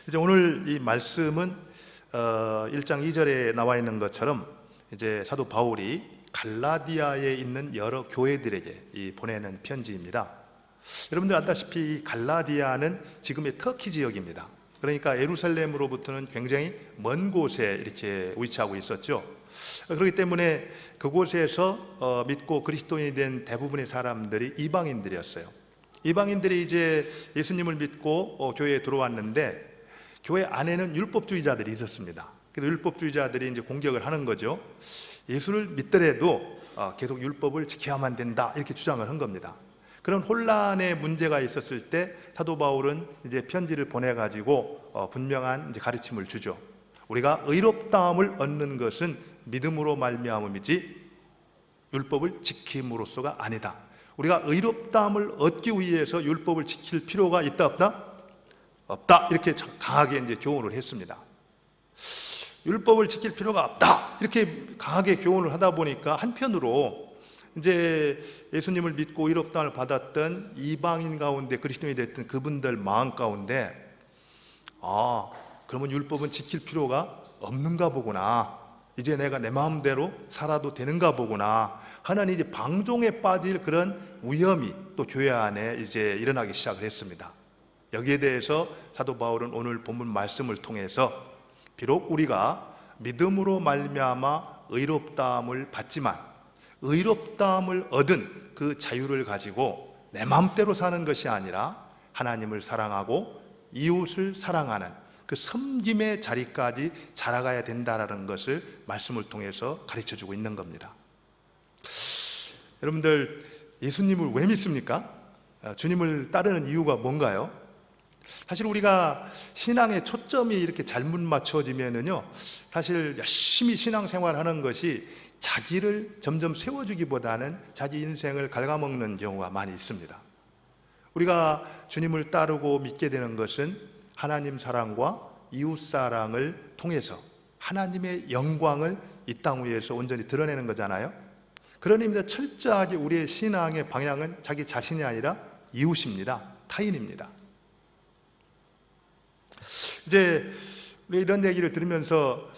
이제 오늘 이 말씀은 1장 2절에 나와 있는 것처럼 이제 사도 바울이 갈라디아에 있는 여러 교회들에게 보내는 편지입니다. 여러분들 알다시피 갈라디아는 지금의 터키 지역입니다. 그러니까 예루살렘으로부터는 굉장히 먼 곳에 이렇게 위치하고 있었죠. 그렇기 때문에 그곳에서 믿고 그리스도인이 된 대부분의 사람들이 이방인들이었어요. 이방인들이 이제 예수님을 믿고 교회에 들어왔는데 교회 안에는 율법주의자들이 있었습니다. 그래서 율법주의자들이 이제 공격을 하는 거죠. 예수를 믿더라도 계속 율법을 지켜야만 된다, 이렇게 주장을 한 겁니다. 그런 혼란의 문제가 있었을 때 사도 바울은 이제 편지를 보내가지고 분명한 이제 가르침을 주죠. 우리가 의롭다함을 얻는 것은 믿음으로 말미암음이지 율법을 지킴으로써가 아니다. 우리가 의롭다함을 얻기 위해서 율법을 지킬 필요가 있다 없다? 없다. 이렇게 강하게 이제 교훈을 했습니다. 율법을 지킬 필요가 없다, 이렇게 강하게 교훈을 하다 보니까 한편으로 이제 예수님을 믿고 의롭다함을 받았던 이방인 가운데 그리스도인이 됐던 그분들 마음 가운데 그러면 율법은 지킬 필요가 없는가 보구나, 이제 내가 내 마음대로 살아도 되는가 보구나 하는 이제 방종에 빠질 그런 위험이 또 교회 안에 이제 일어나기 시작을 했습니다. 여기에 대해서 사도 바울은 오늘 본문 말씀을 통해서 비록 우리가 믿음으로 말미암아 의롭다함을 받지만 의롭다함을 얻은 그 자유를 가지고 내 마음대로 사는 것이 아니라 하나님을 사랑하고 이웃을 사랑하는 그 섬김의 자리까지 자라가야 된다는 것을 말씀을 통해서 가르쳐주고 있는 겁니다. 여러분들, 예수님을 왜 믿습니까? 주님을 따르는 이유가 뭔가요? 사실 우리가 신앙의 초점이 이렇게 잘못 맞춰지면은요, 사실 열심히 신앙생활하는 것이 자기를 점점 세워주기보다는 자기 인생을 갉아먹는 경우가 많이 있습니다. 우리가 주님을 따르고 믿게 되는 것은 하나님 사랑과 이웃 사랑을 통해서 하나님의 영광을 이 땅 위에서 온전히 드러내는 거잖아요. 그런 의미에서 철저하게 우리의 신앙의 방향은 자기 자신이 아니라 이웃입니다. 타인입니다. 이제 우리 이런 얘기를 들으면서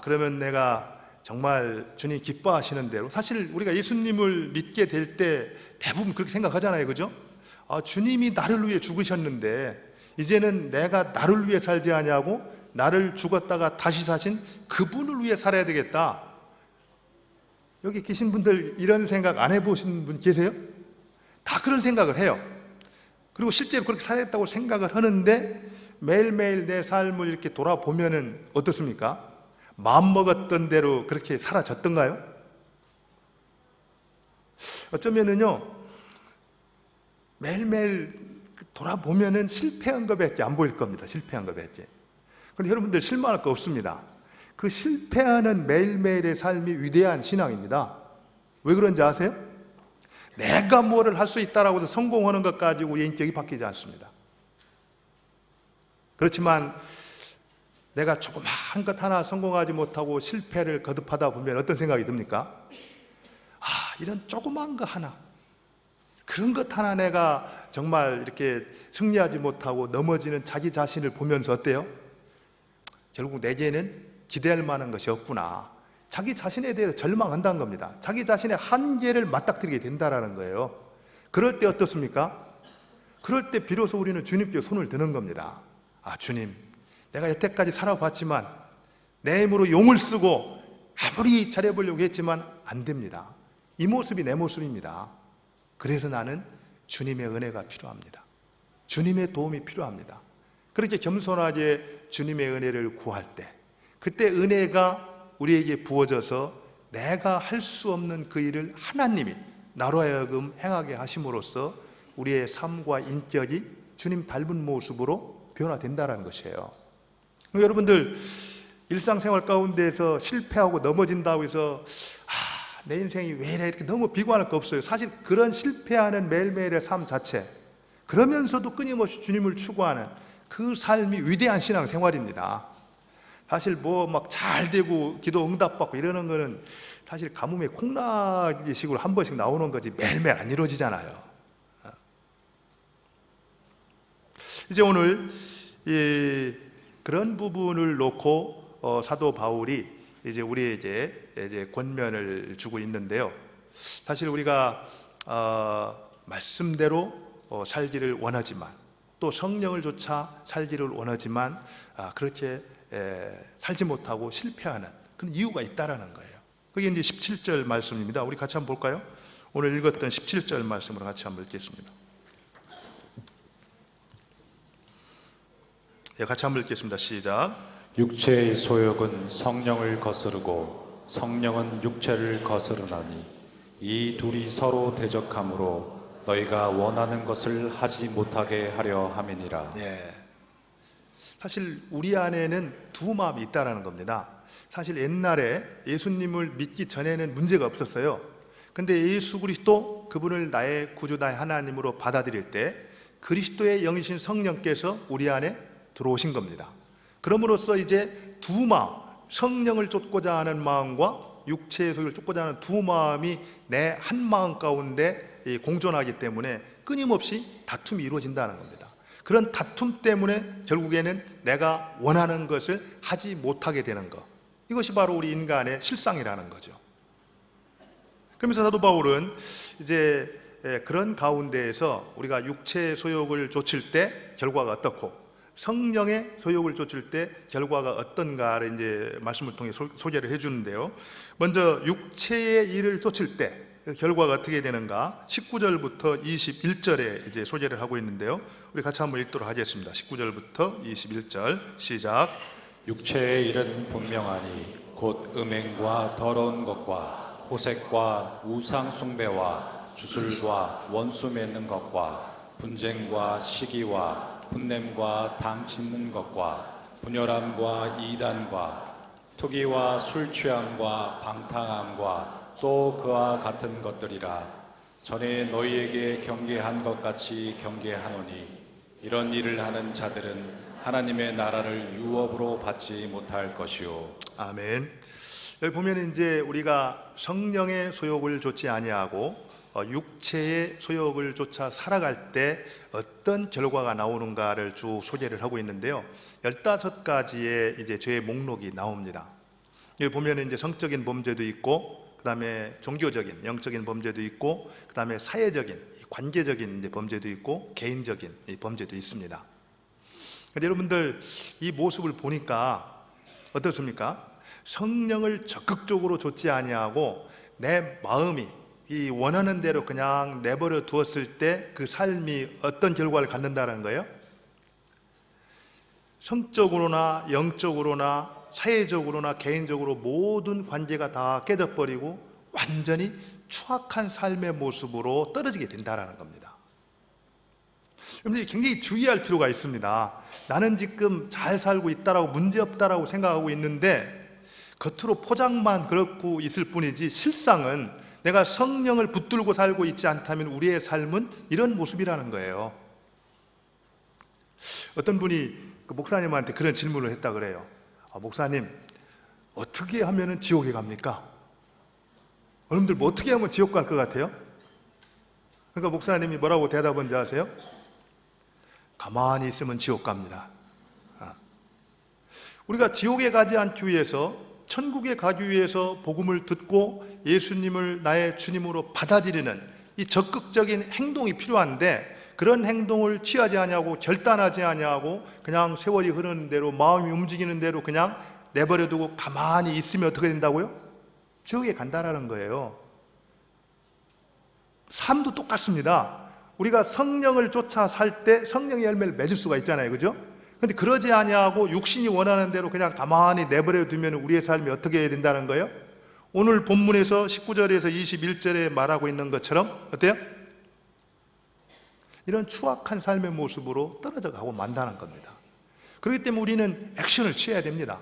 그러면 내가 정말 주님 기뻐하시는 대로, 사실 우리가 예수님을 믿게 될 때 대부분 그렇게 생각하잖아요, 그죠? 주님이 나를 위해 죽으셨는데 이제는 내가 나를 위해 살지 아니하고 나를 죽었다가 다시 사신 그분을 위해 살아야 되겠다. 여기 계신 분들 이런 생각 안 해보신 분 계세요? 다 그런 생각을 해요. 그리고 실제로 그렇게 살았다고 생각을 하는데 매일매일 내 삶을 이렇게 돌아보면은 어떻습니까? 마음먹었던 대로 그렇게 사라졌던가요? 어쩌면은요, 매일매일 돌아보면은 실패한 것밖에 안 보일 겁니다. 실패한 것밖에. 그런데 여러분들 실망할 거 없습니다. 그 실패하는 매일매일의 삶이 위대한 신앙입니다. 왜 그런지 아세요? 내가 뭐를 할 수 있다라고 해서 성공하는 것 가지고 우리의 인격이 바뀌지 않습니다. 그렇지만 내가 조그마한 것 하나 성공하지 못하고 실패를 거듭하다 보면 어떤 생각이 듭니까? 이런 조그마한 거 하나, 그런 것 하나 내가 정말 이렇게 승리하지 못하고 넘어지는 자기 자신을 보면서 어때요? 결국 내게는 기대할 만한 것이 없구나. 자기 자신에 대해서 절망한다는 겁니다. 자기 자신의 한계를 맞닥뜨리게 된다는 거예요. 그럴 때 어떻습니까? 그럴 때 비로소 우리는 주님께 손을 드는 겁니다. 주님, 내가 여태까지 살아봤지만 내 힘으로 용을 쓰고 아무리 잘해보려고 했지만 안 됩니다. 이 모습이 내 모습입니다. 그래서 나는 주님의 은혜가 필요합니다. 주님의 도움이 필요합니다. 그렇게 겸손하게 주님의 은혜를 구할 때, 그때 은혜가 우리에게 부어져서 내가 할 수 없는 그 일을 하나님이 나로 하여금 행하게 하심으로써 우리의 삶과 인격이 주님 닮은 모습으로 변화된다는 것이에요. 여러분들, 일상생활 가운데에서 실패하고 넘어진다고 해서 내 인생이 왜 이렇게 너무 비관할 거 없어요. 사실 그런 실패하는 매일매일의 삶 자체, 그러면서도 끊임없이 주님을 추구하는 그 삶이 위대한 신앙생활입니다. 사실 뭐 막 잘 되고 기도 응답받고 이러는 거는 사실 가뭄에 콩나기 식으로 한 번씩 나오는 거지 매일매일 안 이루어지잖아요. 이제 오늘 이 그런 부분을 놓고 사도 바울이 이제 우리에게 이제 권면을 주고 있는데요. 사실 우리가 말씀대로 살기를 원하지만, 또 성령을 쫓아 살기를 원하지만 그렇게 살지 못하고 실패하는 그런 이유가 있다라는 거예요. 그게 이제 17절 말씀입니다. 우리 같이 한번 볼까요? 오늘 읽었던 17절 말씀으로 같이 한번 읽겠습니다. 같이 한번 읽겠습니다. 시작. 육체의 소욕은 성령을 거스르고 성령은 육체를 거스르나니 이 둘이 서로 대적함으로 너희가 원하는 것을 하지 못하게 하려 함이니라. 사실 우리 안에는 두 마음이 있다라는 겁니다. 사실 옛날에 예수님을 믿기 전에는 문제가 없었어요. 근데 예수 그리스도, 그분을 나의 구주, 나의 하나님으로 받아들일 때 그리스도의 영이신 성령께서 우리 안에 들어오신 겁니다. 그럼으로써 이제 두 마음, 성령을 쫓고자 하는 마음과 육체의 소욕을 쫓고자 하는 두 마음이 내 한 마음 가운데 공존하기 때문에 끊임없이 다툼이 이루어진다는 겁니다. 그런 다툼 때문에 결국에는 내가 원하는 것을 하지 못하게 되는 것, 이것이 바로 우리 인간의 실상이라는 거죠. 그러면서 사도 바울은 이제 그런 가운데에서 우리가 육체의 소욕을 좇을 때 결과가 어떻고 성령의 소욕을 좇을 때 결과가 어떤가를 이제 말씀을 통해 소개를 해주는데요. 먼저 육체의 일을 좇을 때 결과가 어떻게 되는가? 19절부터 21절에 이제 소개를 하고 있는데요. 우리 같이 한번 읽도록 하겠습니다. 19절부터 21절 시작. 육체의 일은 분명하니 곧 음행과 더러운 것과 호색과 우상 숭배와 주술과 원수 맺는 것과 분쟁과 시기와 분냄과 당 찢는 것과 분열함과 이단과 투기와 술 취함과 방탕함과 또 그와 같은 것들이라. 전에 너희에게 경계한 것 같이 경계하노니 이런 일을 하는 자들은 하나님의 나라를 유업으로 받지 못할 것이요. 아멘. 여기 보면 이제 우리가 성령의 소욕을 좇지 아니하고 육체의 소욕을 쫓아 살아갈 때 어떤 결과가 나오는가를 쭉 소개를 하고 있는데요. 15가지의 이제 죄의 목록이 나옵니다. 여기 보면 이제 성적인 범죄도 있고, 그 다음에 종교적인, 영적인 범죄도 있고, 그 다음에 사회적인, 관계적인 이제 범죄도 있고, 개인적인 범죄도 있습니다. 근데 여러분들 이 모습을 보니까 어떻습니까? 성령을 적극적으로 좇지 아니하고 내 마음이 이 원하는 대로 그냥 내버려 두었을 때 그 삶이 어떤 결과를 갖는다는 거예요? 성적으로나 영적으로나 사회적으로나 개인적으로 모든 관계가 다 깨져버리고 완전히 추악한 삶의 모습으로 떨어지게 된다는 겁니다. 여러분들이 굉장히 주의할 필요가 있습니다. 나는 지금 잘 살고 있다라고, 문제없다라고 생각하고 있는데 겉으로 포장만 그렇고 있을 뿐이지 실상은 내가 성령을 붙들고 살고 있지 않다면 우리의 삶은 이런 모습이라는 거예요. 어떤 분이 그 목사님한테 그런 질문을 했다 그래요. 목사님, 어떻게 하면 지옥에 갑니까? 여러분들 뭐 어떻게 하면 지옥 갈 것 같아요? 그러니까 목사님이 뭐라고 대답한지 아세요? 가만히 있으면 지옥 갑니다. 우리가 지옥에 가지 않기 위해서, 천국에 가기 위해서 복음을 듣고 예수님을 나의 주님으로 받아들이는 이 적극적인 행동이 필요한데, 그런 행동을 취하지 아니하고 결단하지 아니하고 그냥 세월이 흐르는 대로, 마음이 움직이는 대로 그냥 내버려두고 가만히 있으면 어떻게 된다고요? 지옥에 간다라는 거예요. 삶도 똑같습니다. 우리가 성령을 쫓아 살 때 성령의 열매를 맺을 수가 있잖아요, 그죠? 근데 그러지 아니하고 육신이 원하는 대로 그냥 가만히 내버려 두면 우리의 삶이 어떻게 해야 된다는 거예요? 오늘 본문에서 19절에서 21절에 말하고 있는 것처럼 어때요? 이런 추악한 삶의 모습으로 떨어져 가고 만다는 겁니다. 그렇기 때문에 우리는 액션을 취해야 됩니다.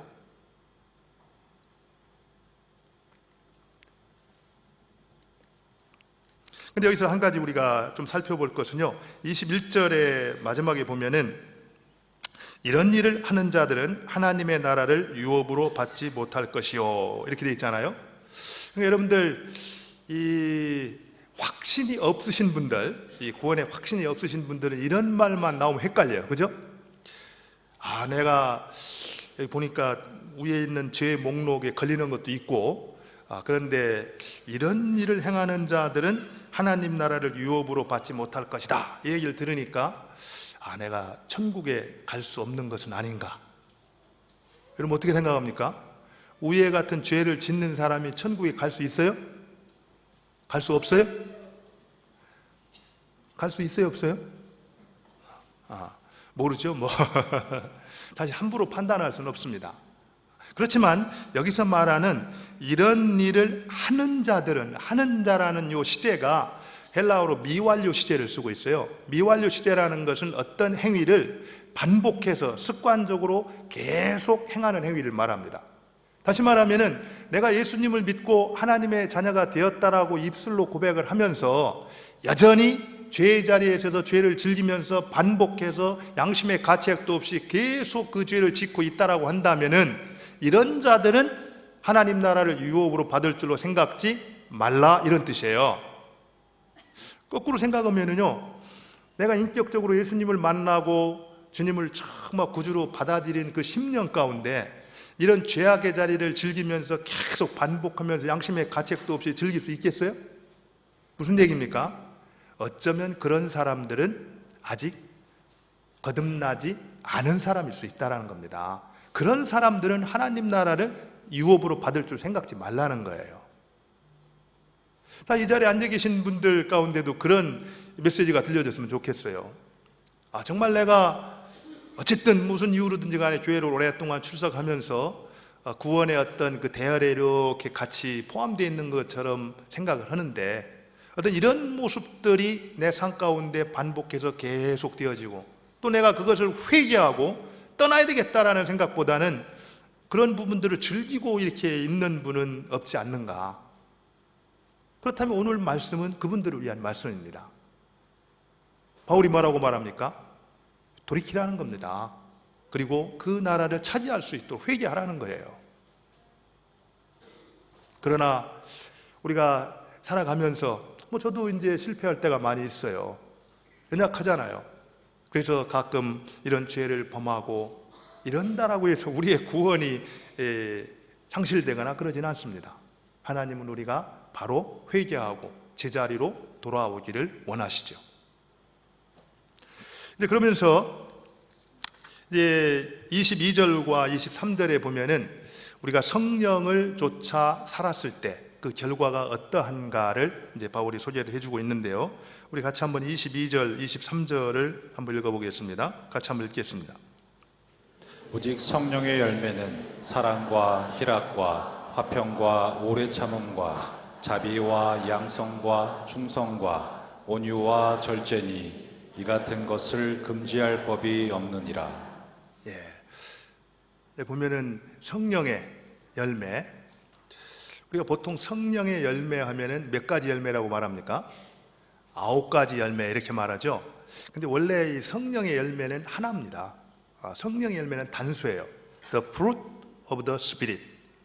근데 여기서 한 가지 우리가 좀 살펴볼 것은요, 21절의 마지막에 보면은 이런 일을 하는 자들은 하나님의 나라를 유업으로 받지 못할 것이요, 이렇게 되어 있잖아요. 그러니까 여러분들 이 확신이 없으신 분들, 이 구원에 확신이 없으신 분들은 이런 말만 나오면 헷갈려요, 그죠? 내가 여기 보니까 위에 있는 죄 목록에 걸리는 것도 있고, 그런데 이런 일을 행하는 자들은 하나님 나라를 유업으로 받지 못할 것이다, 이 얘기를 들으니까 내가 천국에 갈 수 없는 것은 아닌가. 여러분 어떻게 생각합니까? 우에 같은 죄를 짓는 사람이 천국에 갈 수 있어요? 갈 수 없어요? 갈 수 있어요, 없어요? 모르죠, 뭐. 사실 함부로 판단할 수는 없습니다. 그렇지만 여기서 말하는 이런 일을 하는 자들은, 하는 자라는 요 시제가 헬라어로 미완료 시제를 쓰고 있어요. 미완료 시제라는 것은 어떤 행위를 반복해서 습관적으로 계속 행하는 행위를 말합니다. 다시 말하면은 내가 예수님을 믿고 하나님의 자녀가 되었다라고 입술로 고백을 하면서 여전히 죄의 자리에 서서 죄를 즐기면서 반복해서 양심의 가책도 없이 계속 그 죄를 짓고 있다라고 한다면은 이런 자들은 하나님 나라를 유업으로 받을 줄로 생각지 말라, 이런 뜻이에요. 거꾸로 생각하면은요, 내가 인격적으로 예수님을 만나고 주님을 정말 구주로 받아들인 그 10년 가운데 이런 죄악의 자리를 즐기면서 계속 반복하면서 양심의 가책도 없이 즐길 수 있겠어요? 무슨 얘기입니까? 어쩌면 그런 사람들은 아직 거듭나지 않은 사람일 수 있다는 겁니다. 그런 사람들은 하나님 나라를 유업으로 받을 줄 생각지 말라는 거예요. 이 자리에 앉아 계신 분들 가운데도 그런 메시지가 들려졌으면 좋겠어요. 정말 내가 어쨌든 무슨 이유로든지 간에 교회를 오랫동안 출석하면서 구원의 어떤 그 대열에 이렇게 같이 포함되어 있는 것처럼 생각을 하는데, 어떤 이런 모습들이 내 삶 가운데 반복해서 계속 되어지고, 또 내가 그것을 회개하고 떠나야 되겠다라는 생각보다는 그런 부분들을 즐기고 이렇게 있는 분은 없지 않는가. 그렇다면 오늘 말씀은 그분들을 위한 말씀입니다. 바울이 뭐라고 말합니까? 돌이키라는 겁니다. 그리고 그 나라를 차지할 수 있도록 회개하라는 거예요. 그러나 우리가 살아가면서 저도 이제 실패할 때가 많이 있어요. 연약하잖아요. 그래서 가끔 이런 죄를 범하고 이런다라고 해서 우리의 구원이 상실되거나 그러지는 않습니다. 하나님은 우리가 바로 회개하고 제자리로 돌아오기를 원하시죠. 이제 그러면서 이제 22절과 23절에 보면은 우리가 성령을 쫓아 살았을 때 그 결과가 어떠한가를 이제 바울이 소개를 해주고 있는데요. 우리 같이 한번 22절, 23절을 한번 읽어보겠습니다. 같이 한번 읽겠습니다. 오직 성령의 열매는 사랑과 희락과 화평과 오래 참음과 자비와 양성과 충성과 온유와 절제니 이 같은 것을 금지할 법이 없느니라. 보면은 성령의 열매, 우리가 보통 성령의 열매 하면은 몇 가지 열매라고 말합니까? 9가지 열매 이렇게 말하죠. 근데 원래 이 성령의 열매는 하나입니다. 성령의 열매는 단수예요. The fruit of the Spirit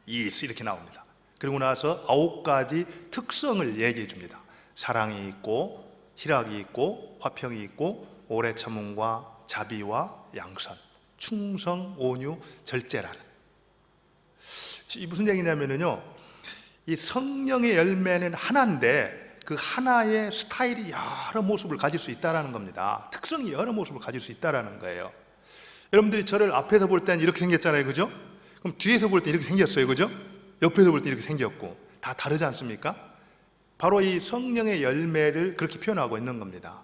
is 이렇게 나옵니다. 그리고 나서 9가지 특성을 얘기해 줍니다. 사랑이 있고 희락이 있고 화평이 있고 오래 참음과 자비와 양선, 충성, 온유, 절제라는. 이 무슨 얘기냐면요, 이 성령의 열매는 하나인데 그 하나의 스타일이 여러 모습을 가질 수 있다는 겁니다. 특성이 여러 모습을 가질 수 있다는 거예요. 여러분들이 저를 앞에서 볼 때는 이렇게 생겼잖아요, 그죠? 그럼 뒤에서 볼 때 이렇게 생겼어요, 그죠? 옆에서 볼 때 이렇게 생겼고, 다 다르지 않습니까? 바로 이 성령의 열매를 그렇게 표현하고 있는 겁니다.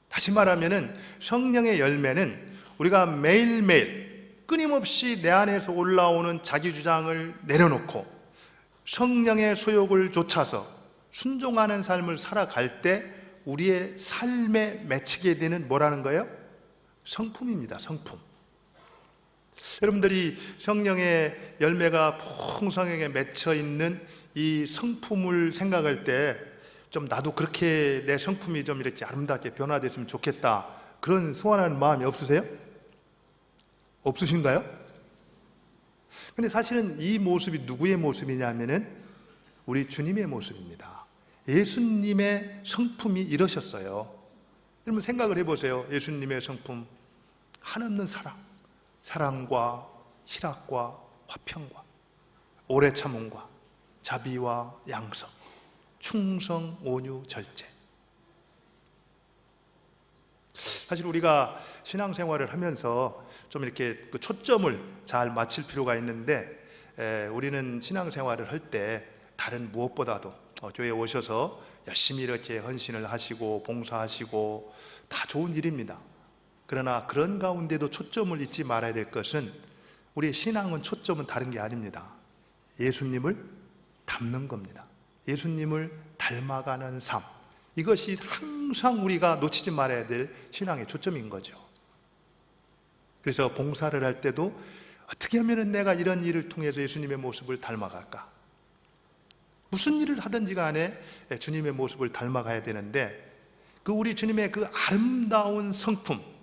다시 말하면은 성령의 열매는 우리가 매일매일 끊임없이 내 안에서 올라오는 자기 주장을 내려놓고 성령의 소욕을 좇아서 순종하는 삶을 살아갈 때 우리의 삶에 맺히게 되는 뭐라는 거예요? 성품입니다. 성품. 여러분들이 성령의 열매가 풍성하게 맺혀 있는 이 성품을 생각할 때 좀 나도 그렇게 내 성품이 좀 이렇게 아름답게 변화됐으면 좋겠다, 그런 소원하는 마음이 없으세요? 없으신가요? 근데 사실은 이 모습이 누구의 모습이냐면은 우리 주님의 모습입니다. 예수님의 성품이 이러셨어요. 여러분 생각을 해보세요. 예수님의 성품, 한없는 사랑, 사랑과 희락과 화평과 오래 참음과 자비와 양성, 충성, 온유, 절제. 사실 우리가 신앙생활을 하면서 좀 이렇게 그 초점을 잘 맞출 필요가 있는데, 우리는 신앙생활을 할 때 다른 무엇보다도 교회에 오셔서 열심히 이렇게 헌신을 하시고 봉사하시고 다 좋은 일입니다. 그러나 그런 가운데도 초점을 잊지 말아야 될 것은, 우리의 신앙은 초점은 다른 게 아닙니다. 예수님을 닮는 겁니다. 예수님을 닮아가는 삶, 이것이 항상 우리가 놓치지 말아야 될 신앙의 초점인 거죠. 그래서 봉사를 할 때도 어떻게 하면 내가 이런 일을 통해서 예수님의 모습을 닮아갈까? 무슨 일을 하든지 간에 주님의 모습을 닮아가야 되는데, 그 우리 주님의 그 아름다운 성품,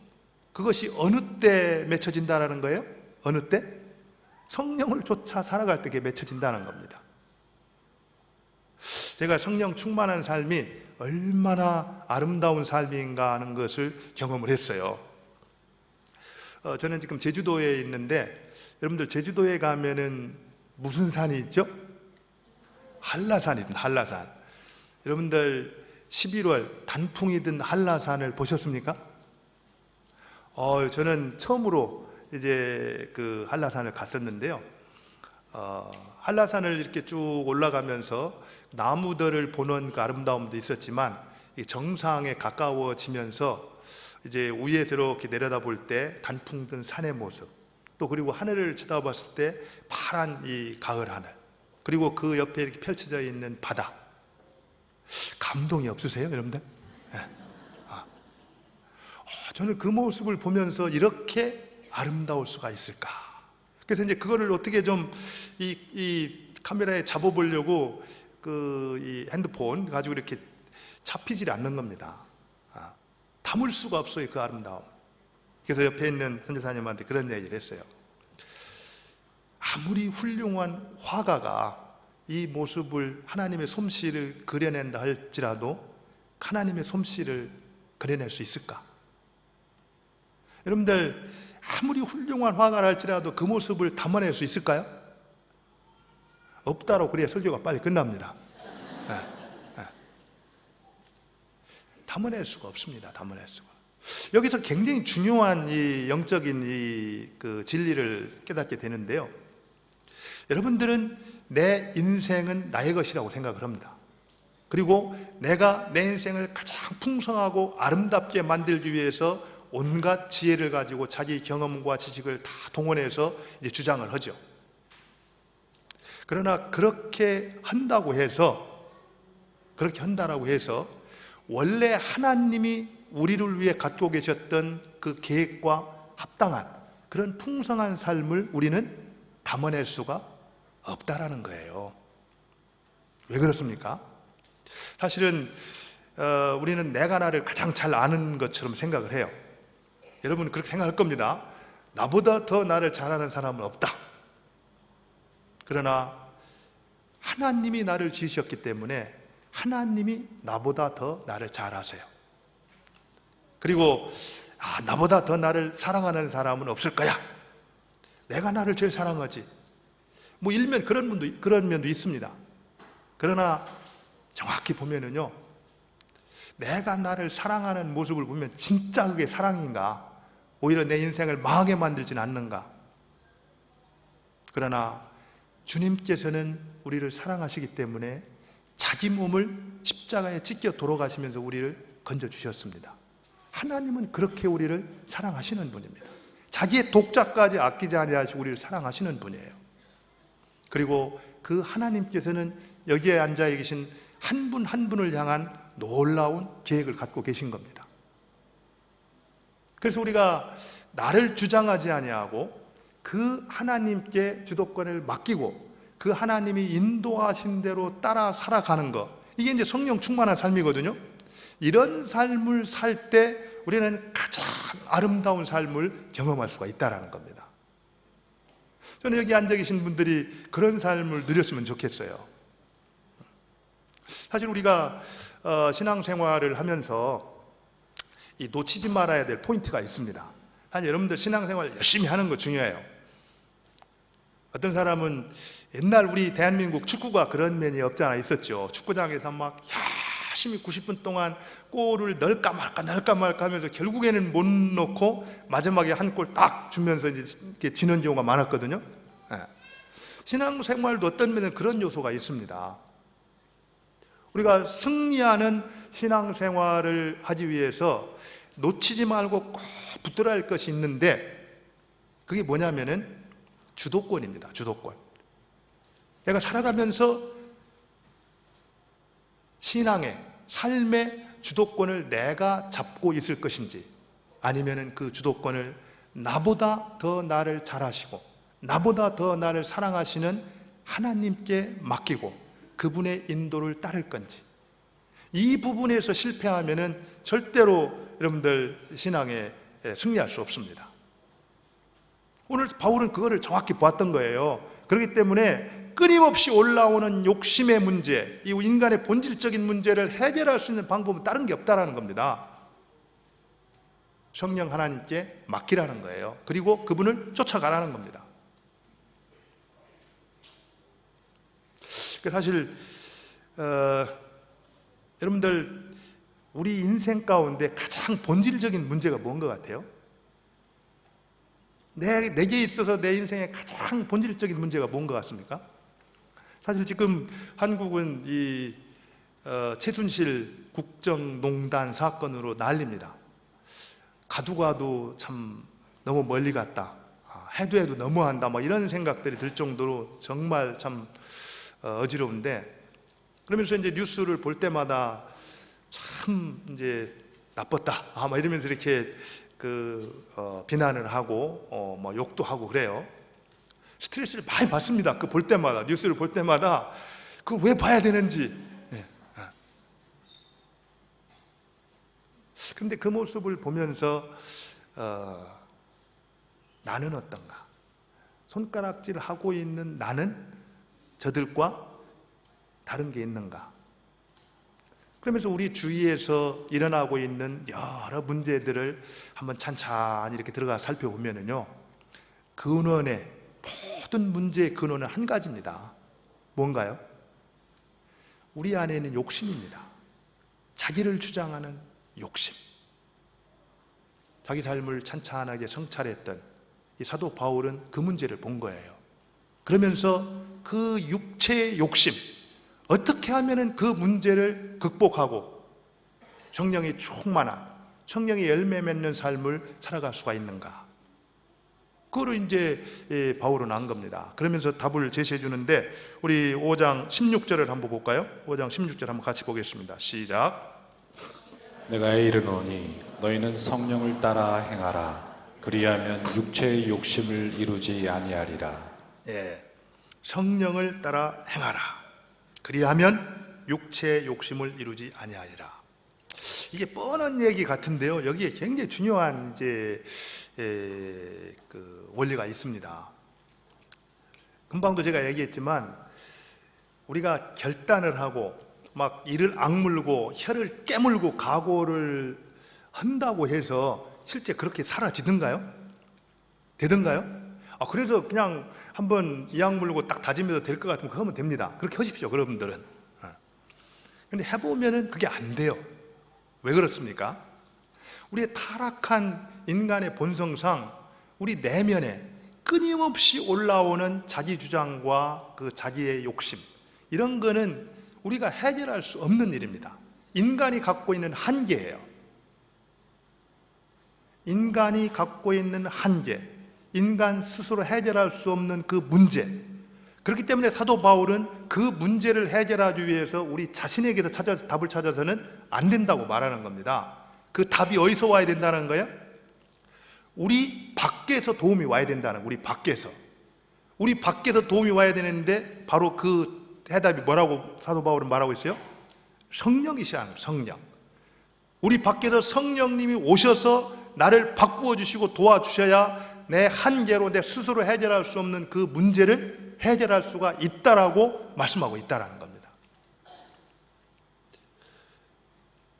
그것이 어느 때 맺혀진다는 거예요? 어느 때? 성령을 쫓아 살아갈 때 그게 맺혀진다는 겁니다. 제가 성령 충만한 삶이 얼마나 아름다운 삶인가 하는 것을 경험을 했어요. 저는 지금 제주도에 있는데, 여러분들 제주도에 가면은 무슨 산이 있죠? 한라산입니다. 한라산. 여러분들 11월 단풍이 든 한라산을 보셨습니까? 저는 처음으로 이제 그 한라산을 갔었는데요. 한라산을 이렇게 쭉 올라가면서 나무들을 보는 그 아름다움도 있었지만, 이 정상에 가까워지면서 이제 위에서 이렇게 내려다볼 때 단풍 든 산의 모습, 또 그리고 하늘을 쳐다봤을 때 파란 이 가을 하늘, 그리고 그 옆에 이렇게 펼쳐져 있는 바다, 감동이 없으세요, 여러분들? 네. 저는 그 모습을 보면서 이렇게 아름다울 수가 있을까? 그래서 이제 그거를 어떻게 좀 이 카메라에 잡아보려고 이 핸드폰 가지고 이렇게 잡히질 않는 겁니다. 담을 수가 없어요, 그 아름다움. 그래서 옆에 있는 선교사님한테 그런 얘기를 했어요. 아무리 훌륭한 화가가 이 모습을, 하나님의 솜씨를 그려낸다 할지라도 하나님의 솜씨를 그려낼 수 있을까? 여러분들, 아무리 훌륭한 화가라 할지라도 그 모습을 담아낼 수 있을까요? 없다로 그래야 설교가 빨리 끝납니다. 담아낼 수가 없습니다. 담아낼 수가. 여기서 굉장히 중요한 이 영적인 그 진리를 깨닫게 되는데요. 여러분들은 내 인생은 나의 것이라고 생각을 합니다. 그리고 내가 내 인생을 가장 풍성하고 아름답게 만들기 위해서 온갖 지혜를 가지고 자기 경험과 지식을 다 동원해서 이제 주장을 하죠. 그러나 그렇게 한다고 해서 원래 하나님이 우리를 위해 갖고 계셨던 그 계획과 합당한 그런 풍성한 삶을 우리는 담아낼 수가 없다라는 거예요. 왜 그렇습니까? 사실은 우리는 내가 나를 가장 잘 아는 것처럼 생각을 해요. 여러분 그렇게 생각할 겁니다. 나보다 더 나를 잘 아는 사람은 없다. 그러나 하나님이 나를 지으셨기 때문에 하나님이 나보다 더 나를 잘 아세요. 그리고 나보다 더 나를 사랑하는 사람은 없을 거야. 내가 나를 제일 사랑하지. 뭐 일면 그런 면도 있습니다. 그러나 정확히 보면은요, 내가 나를 사랑하는 모습을 보면 진짜 그게 사랑인가? 오히려 내 인생을 망하게 만들진 않는가? 그러나 주님께서는 우리를 사랑하시기 때문에 자기 몸을 십자가에 찢겨 돌아가시면서 우리를 건져주셨습니다. 하나님은 그렇게 우리를 사랑하시는 분입니다. 자기의 독자까지 아끼지 아니하시고 우리를 사랑하시는 분이에요. 그리고 그 하나님께서는 여기에 앉아 계신 한 분 한 분을 향한 놀라운 계획을 갖고 계신 겁니다. 그래서 우리가 나를 주장하지 아니하고 그 하나님께 주도권을 맡기고 그 하나님이 인도하신 대로 따라 살아가는 것, 이게 이제 성령 충만한 삶이거든요. 이런 삶을 살 때 우리는 가장 아름다운 삶을 경험할 수가 있다는 겁니다. 저는 여기 앉아 계신 분들이 그런 삶을 누렸으면 좋겠어요. 사실 우리가 신앙생활을 하면서 이 놓치지 말아야 될 포인트가 있습니다. 사실 여러분들 신앙생활 열심히 하는 거 중요해요. 어떤 사람은 옛날 우리 대한민국 축구가 그런 면이 없지 않아 있었죠. 축구장에서 막 열심히 90분 동안 골을 넣을까 말까 하면서 결국에는 못 넣고 마지막에 한 골 딱 주면서 이렇게 지는 경우가 많았거든요. 네. 신앙생활도 어떤 면에 그런 요소가 있습니다. 우리가 승리하는 신앙생활을 하기 위해서 놓치지 말고 꼭 붙들어야 할 것이 있는데, 그게 뭐냐면은 주도권입니다. 주도권. 내가 살아가면서 신앙의 삶의 주도권을 내가 잡고 있을 것인지, 아니면은 그 주도권을 나보다 더 나를 잘 아시고 나보다 더 나를 사랑하시는 하나님께 맡기고 그분의 인도를 따를 건지, 이 부분에서 실패하면은 절대로 여러분들 신앙에 승리할 수 없습니다. 오늘 바울은 그거를 정확히 보았던 거예요. 그렇기 때문에 끊임없이 올라오는 욕심의 문제, 이 인간의 본질적인 문제를 해결할 수 있는 방법은 다른 게 없다라는 겁니다. 성령 하나님께 맡기라는 거예요. 그리고 그분을 쫓아가라는 겁니다. 사실 여러분들 우리 인생 가운데 가장 본질적인 문제가 뭔 것 같아요? 내게 있어서 내 인생의 가장 본질적인 문제가 뭔 것 같습니까? 사실 지금 한국은 이 최순실 국정농단 사건으로 난립니다. 가도 참 너무 멀리 갔다, 해도 너무한다, 뭐 이런 생각들이 들 정도로 정말 참 어지러운데, 그러면서 이제 뉴스를 볼 때마다 참 이제 나빴다, 막 이러면서 이렇게 비난을 하고 뭐 욕도 하고 그래요. 스트레스를 많이 받습니다. 그 볼 때마다, 뉴스를 볼 때마다 그걸 왜 봐야 되는지. 그런데 그 모습을 보면서 나는 어떤가? 손가락질 하고 있는 나는 저들과 다른 게 있는가? 그러면서 우리 주위에서 일어나고 있는 여러 문제들을 한번 찬찬히 이렇게 들어가 살펴보면요, 근원의 모든 문제의 근원은 한 가지입니다. 뭔가요? 우리 안에 있는 욕심입니다. 자기를 주장하는 욕심. 자기 삶을 찬찬하게 성찰했던 이 사도 바울은 그 문제를 본 거예요. 그러면서 그 육체의 욕심, 어떻게 하면 그 문제를 극복하고 성령이 충만한, 성령의 열매 맺는 삶을 살아갈 수가 있는가? 그거를 이제 바울은 안 겁니다. 그러면서 답을 제시해 주는데, 우리 5장 16절을 한번 볼까요? 5장 16절 한번 같이 보겠습니다. 시작. 내가 이르노니 너희는 성령을 따라 행하라. 그리하면 육체의 욕심을 이루지 아니하리라. 예, 성령을 따라 행하라. 그리하면 육체의 욕심을 이루지 아니하리라. 이게 뻔한 얘기 같은데요, 여기에 굉장히 중요한 이제 그 원리가 있습니다. 금방도 제가 얘기했지만, 우리가 결단을 하고 막 이를 악물고 혀를 깨물고 각오를 한다고 해서 실제 그렇게 사라지던가요? 되던가요? 그래서 그냥 한번 이 악물고 딱 다짐해도 될 것 같으면 그거 하면 됩니다. 그렇게 하십시오, 여러분들은. 근데 해보면은 그게 안 돼요. 왜 그렇습니까? 우리의 타락한 인간의 본성상 우리 내면에 끊임없이 올라오는 자기 주장과 그 자기의 욕심, 이런 거는 우리가 해결할 수 없는 일입니다. 인간이 갖고 있는 한계예요. 인간이 갖고 있는 한계, 인간 스스로 해결할 수 없는 그 문제. 그렇기 때문에 사도 바울은 그 문제를 해결하기 위해서 우리 자신에게서 답을 찾아서는 안 된다고 말하는 겁니다. 그 답이 어디서 와야 된다는 거예요? 우리 밖에서 도움이 와야 된다는 거예요. 우리 밖에서 도움이 와야 되는데, 바로 그 해답이 뭐라고 사도 바울은 말하고 있어요? 성령이시라는 거예요. 성령. 우리 밖에서 성령님이 오셔서 나를 바꾸어 주시고 도와주셔야 내 한계로 내 스스로 해결할 수 없는 그 문제를 해결할 수가 있다라고 말씀하고 있다라는 겁니다.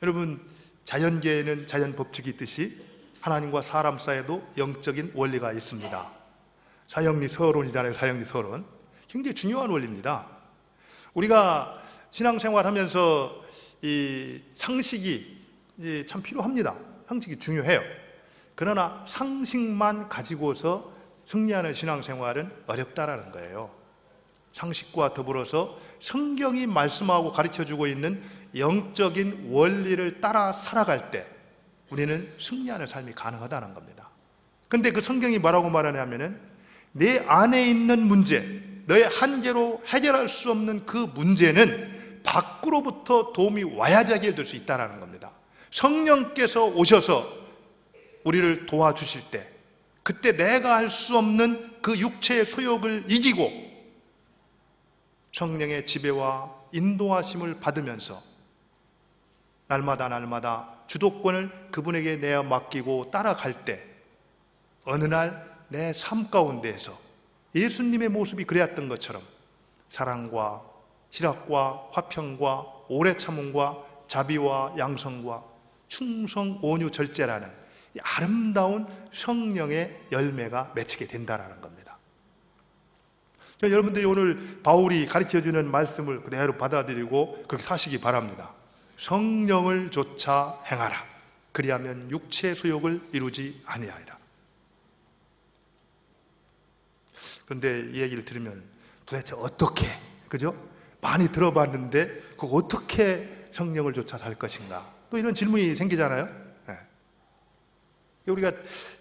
여러분, 자연계에는 자연 법칙이 있듯이 하나님과 사람 사이에도 영적인 원리가 있습니다. 사형리 서론이잖아요. 사형리 서론. 굉장히 중요한 원리입니다. 우리가 신앙생활하면서 이 상식이 참 필요합니다. 상식이 중요해요. 그러나 상식만 가지고서 승리하는 신앙생활은 어렵다라는 거예요. 상식과 더불어서 성경이 말씀하고 가르쳐주고 있는 영적인 원리를 따라 살아갈 때 우리는 승리하는 삶이 가능하다는 겁니다. 근데 그 성경이 뭐라고 말하냐면은 내 안에 있는 문제, 너의 한계로 해결할 수 없는 그 문제는 밖으로부터 도움이 와야지 해결될 수 있다는 겁니다. 성령께서 오셔서 우리를 도와주실 때, 그때 내가 할 수 없는 그 육체의 소욕을 이기고 성령의 지배와 인도하심을 받으면서 날마다 주도권을 그분에게 내어 맡기고 따라갈 때 어느 날 내 삶 가운데에서 예수님의 모습이 그랬던 것처럼 사랑과 희락과 화평과 오래 참음과 자비와 양성과 충성, 온유, 절제라는 이 아름다운 성령의 열매가 맺히게 된다는 겁니다. 여러분들이 오늘 바울이 가르쳐주는 말씀을 그대로 받아들이고 그렇게 사시기 바랍니다. 성령을 조차 행하라. 그리하면 육체의 소욕을 이루지 아니하리라. 그런데 이 얘기를 들으면 도대체 어떻게, 그죠? 많이 들어봤는데 그거 어떻게 성령을 조차 살 것인가? 또 이런 질문이 생기잖아요. 네.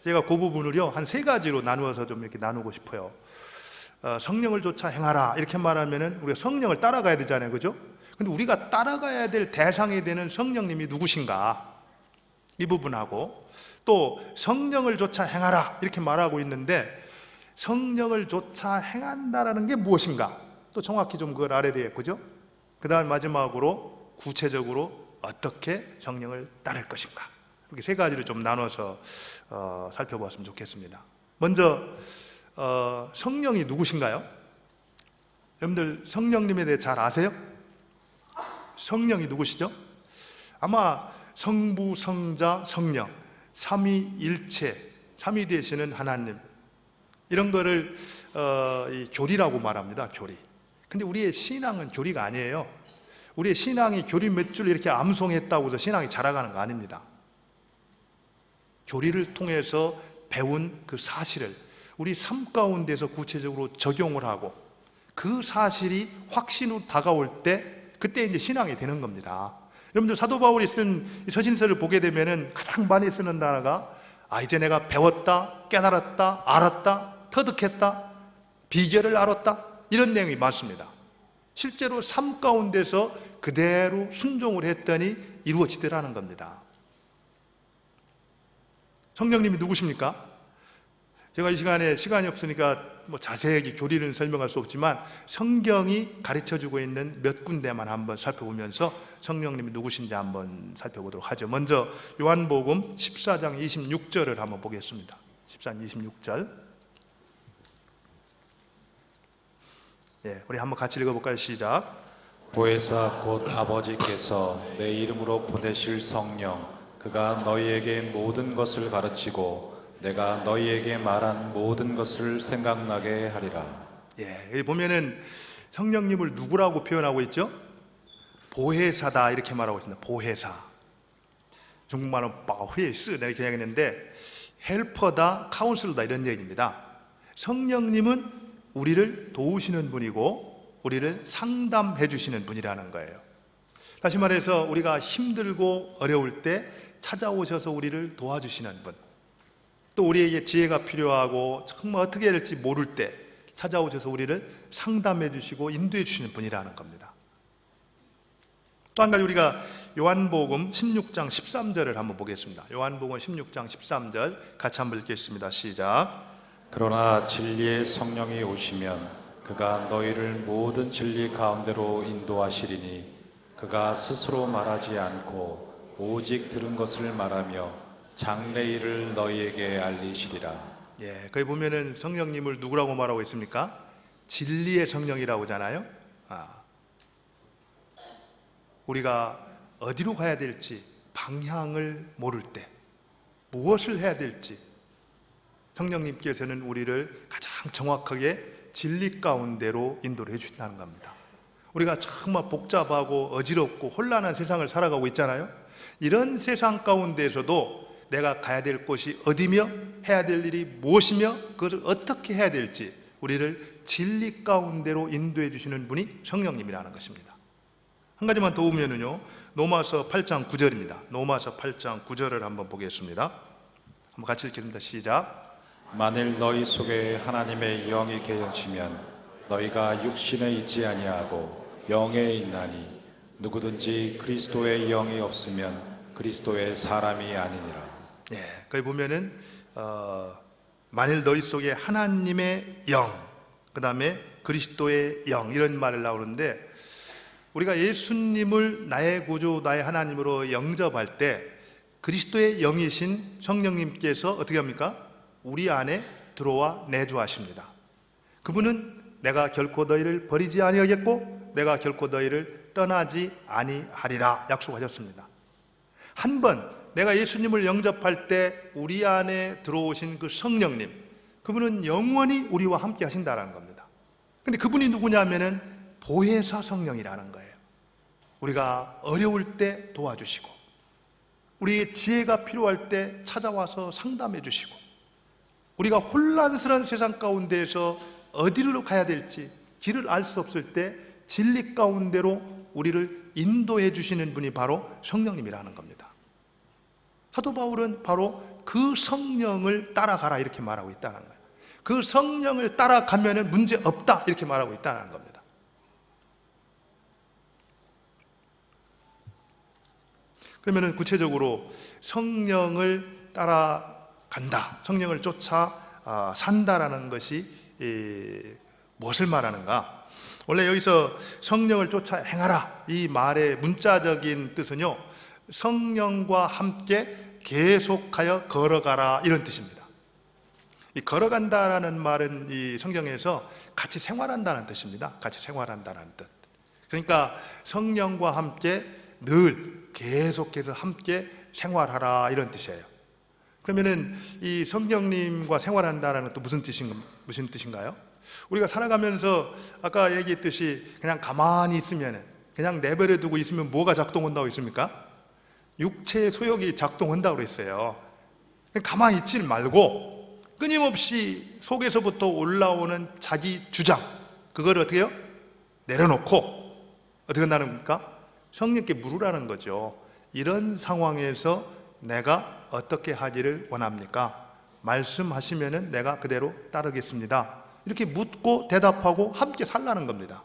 제가 그 부분을요 한 3가지로 나누어서 좀 이렇게 나누고 싶어요. 성령을 조차 행하라 이렇게 말하면은 우리가 성령을 따라가야 되잖아요, 그죠? 근데 우리가 따라가야 될 대상이 되는 성령님이 누구신가? 이 부분하고 또 성령을 조차 행하라 이렇게 말하고 있는데 성령을 조차 행한다라는 게 무엇인가? 또 정확히 좀 그걸 알아야 되겠죠? 그 다음 마지막으로 구체적으로 어떻게 성령을 따를 것인가? 이렇게 3가지를 좀 나눠서 살펴보았으면 좋겠습니다. 먼저 성령이 누구신가요? 여러분들 성령님에 대해 잘 아세요? 성령이 누구시죠? 아마 성부, 성자, 성령, 삼위일체, 삼위 되시는 하나님 이런 거를 이 교리라고 말합니다. 교리. 근데 우리의 신앙은 교리가 아니에요. 우리의 신앙이 교리 몇 줄 이렇게 암송했다고 해서 신앙이 자라가는 거 아닙니다. 교리를 통해서 배운 그 사실을 우리 삶 가운데서 구체적으로 적용을 하고 그 사실이 확신으로 다가올 때 그때 이제 신앙이 되는 겁니다. 여러분들 사도 바울이 쓴 서신서를 보게 되면은 가장 많이 쓰는 단어가 이제 내가 배웠다, 깨달았다, 알았다, 터득했다, 비결을 알았다 이런 내용이 많습니다. 실제로 삶 가운데서 그대로 순종을 했더니 이루어지더라는 겁니다. 성령님이 누구십니까? 제가 이 시간에 시간이 없으니까 자세하게 교리를 설명할 수 없지만 성경이 가르쳐주고 있는 몇 군데만 한번 살펴보면서 성령님이 누구신지 한번 살펴보도록 하죠. 먼저 요한복음 14장 26절을 한번 보겠습니다. 14장 26절. 우리 한번 같이 읽어볼까요? 시작. 보혜사 곧 아버지께서 내 이름으로 보내실 성령 그가 너희에게 모든 것을 가르치고 내가 너희에게 말한 모든 것을 생각나게 하리라. 여기 보면은 성령님을 누구라고 표현하고 있죠? 보혜사다 이렇게 말하고 있습니다. 보혜사. 중국말은 바회스 이렇게 이야기했는데 헬퍼다, 카운슬러다 이런 얘기입니다. 성령님은 우리를 도우시는 분이고 우리를 상담해 주시는 분이라는 거예요. 다시 말해서 우리가 힘들고 어려울 때 찾아오셔서 우리를 도와주시는 분, 또 우리에게 지혜가 필요하고 정말 어떻게 해야 될지 모를 때 찾아오셔서 우리를 상담해 주시고 인도해 주시는 분이라는 겁니다. 또 한 가지 우리가 요한복음 16장 13절을 한번 보겠습니다. 요한복음 16장 13절 같이 한번 읽겠습니다. 시작. 그러나 진리의 성령이 오시면 그가 너희를 모든 진리 가운데로 인도하시리니 그가 스스로 말하지 않고 오직 들은 것을 말하며 장래일을 너희에게 알리시리라. 거기 보면은 성령님을 누구라고 말하고 있습니까? 진리의 성령이라고 하잖아요. 우리가 어디로 가야 될지 방향을 모를 때 무엇을 해야 될지 성령님께서는 우리를 가장 정확하게 진리 가운데로 인도를 해주신다는 겁니다. 우리가 정말 복잡하고 어지럽고 혼란한 세상을 살아가고 있잖아요. 이런 세상 가운데에서도 내가 가야 될 곳이 어디며 해야 될 일이 무엇이며 그것을 어떻게 해야 될지 우리를 진리 가운데로 인도해 주시는 분이 성령님이라는 것입니다. 한 가지만 더 보면은요, 로마서 8장 9절입니다. 로마서 8장 9절을 한번 보겠습니다. 한번 같이 읽겠습니다. 시작. 만일 너희 속에 하나님의 영이 계시면 너희가 육신에 있지 아니하고 영에 있나니 누구든지 그리스도의 영이 없으면 그리스도의 사람이 아니니라. 예, 거기 보면은 만일 너희 속에 하나님의 영, 그 다음에 그리스도의 영 이런 말을 나오는데, 우리가 예수님을 나의 구주, 나의 하나님으로 영접할 때 그리스도의 영이신 성령님께서 어떻게 합니까? 우리 안에 들어와 내주하십니다. 그분은 내가 결코 너희를 버리지 아니하겠고 내가 결코 너희를 떠나지 아니하리라 약속하셨습니다. 한 번 내가 예수님을 영접할 때 우리 안에 들어오신 그 성령님, 그분은 영원히 우리와 함께 하신다는 겁니다. 근데 그분이 누구냐면은 보혜사 성령이라는 거예요. 우리가 어려울 때 도와주시고 우리의 지혜가 필요할 때 찾아와서 상담해 주시고 우리가 혼란스러운 세상 가운데에서 어디로 가야 될지 길을 알 수 없을 때 진리 가운데로 우리를 인도해 주시는 분이 바로 성령님이라는 겁니다. 사도 바울은 바로 그 성령을 따라가라 이렇게 말하고 있다는 거예요. 그 성령을 따라가면 문제 없다 이렇게 말하고 있다는 겁니다. 그러면 구체적으로 성령을 따라간다, 성령을 쫓아 산다라는 것이 무엇을 말하는가? 원래 여기서 성령을 쫓아 행하라 이 말의 문자적인 뜻은요, 성령과 함께 계속하여 걸어가라 이런 뜻입니다. 이 걸어간다라는 말은 이 성경에서 같이 생활한다는 뜻입니다. 같이 생활한다는 뜻. 그러니까 성령과 함께 늘 계속해서 함께 생활하라 이런 뜻이에요. 그러면은 이 성령님과 생활한다라는 또 무슨 뜻인가요? 우리가 살아가면서 아까 얘기했듯이 그냥 가만히 있으면, 그냥 내버려 두고 있으면 뭐가 작동한다고 했습니까? 육체의 소욕이 작동한다고 그랬어요. 가만히 있지 말고 끊임없이 속에서부터 올라오는 자기 주장, 그걸 어떻게 해요? 내려놓고 어떻게 한다는 겁니까? 성령께 물으라는 거죠. 이런 상황에서 내가 어떻게 하기를 원합니까? 말씀하시면은 내가 그대로 따르겠습니다. 이렇게 묻고 대답하고 함께 살라는 겁니다.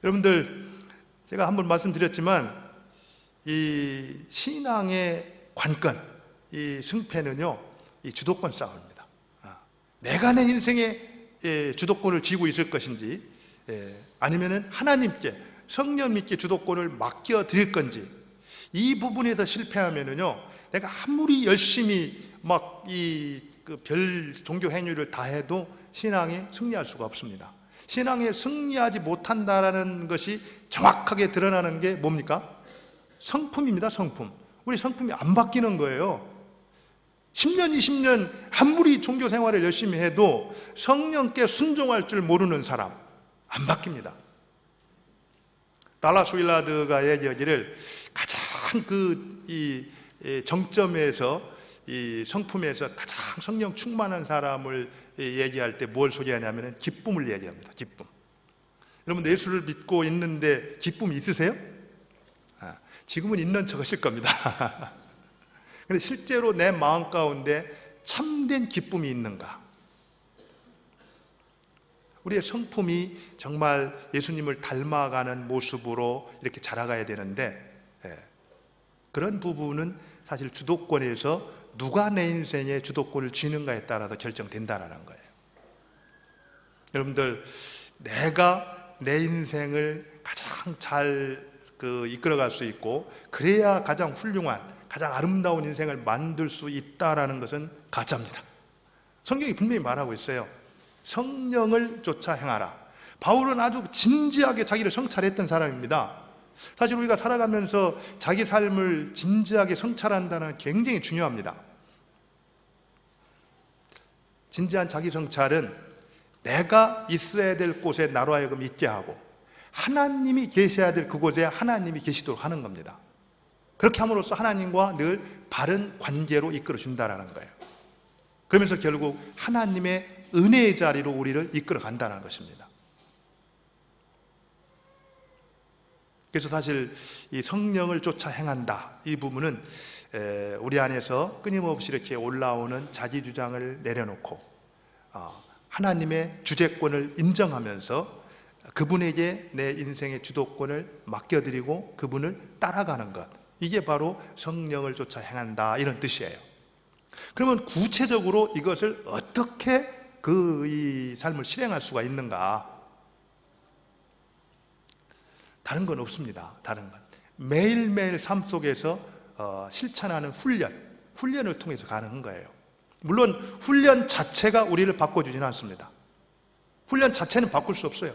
여러분들, 제가 한번 말씀드렸지만 이 신앙의 관건, 이 승패는요, 이 주도권 싸움입니다. 내가 내 인생의 주도권을 쥐고 있을 것인지, 아니면은 하나님께, 성령님께 주도권을 맡겨드릴 건지, 이 부분에서 실패하면은요, 내가 아무리 열심히 막 별 종교 행위를 다 해도 신앙에 승리할 수가 없습니다. 신앙에 승리하지 못한다라는 것이 정확하게 드러나는 게 뭡니까? 성품입니다. 성품. 우리 성품이 안 바뀌는 거예요. 10년, 20년 아무리 종교 생활을 열심히 해도 성령께 순종할 줄 모르는 사람 안 바뀝니다. 달라스 윌라드가 얘기하기를 가장 정점에서 이 성품에서 가장 성령 충만한 사람을 얘기할 때 뭘 소개하냐면 기쁨을 얘기합니다. 기쁨. 여러분, 예수를 믿고 있는데 기쁨이 있으세요? 지금은 있는 척 하실 겁니다. 근데 실제로 내 마음 가운데 참된 기쁨이 있는가? 우리의 성품이 정말 예수님을 닮아가는 모습으로 이렇게 자라가야 되는데, 그런 부분은 사실 주도권에서 누가 내 인생의 주도권을 쥐는가에 따라서 결정된다는 거예요. 여러분들, 내가 내 인생을 가장 잘 이끌어갈 수 있고 그래야 가장 훌륭한, 가장 아름다운 인생을 만들 수 있다는 것은 가짜입니다. 성경이 분명히 말하고 있어요. 성령을 쫓아 행하라. 바울은 아주 진지하게 자기를 성찰했던 사람입니다. 사실 우리가 살아가면서 자기 삶을 진지하게 성찰한다는 게 굉장히 중요합니다. 진지한 자기 성찰은 내가 있어야 될 곳에 나로 하여금 있게 하고 하나님이 계셔야 될 그곳에 하나님이 계시도록 하는 겁니다. 그렇게 함으로써 하나님과 늘 바른 관계로 이끌어 준다는 거예요. 그러면서 결국 하나님의 은혜의 자리로 우리를 이끌어 간다는 것입니다. 그래서 사실 이 성령을 쫓아 행한다, 이 부분은 우리 안에서 끊임없이 이렇게 올라오는 자기 주장을 내려놓고 하나님의 주재권을 인정하면서 그분에게 내 인생의 주도권을 맡겨드리고 그분을 따라가는 것, 이게 바로 성령을 쫓아 행한다, 이런 뜻이에요. 그러면 구체적으로 이것을 어떻게 이 삶을 실행할 수가 있는가? 다른 건 없습니다. 다른 건 매일매일 삶 속에서 실천하는 훈련을 통해서 가능한 거예요. 물론 훈련 자체가 우리를 바꿔주지는 않습니다. 훈련 자체는 바꿀 수 없어요.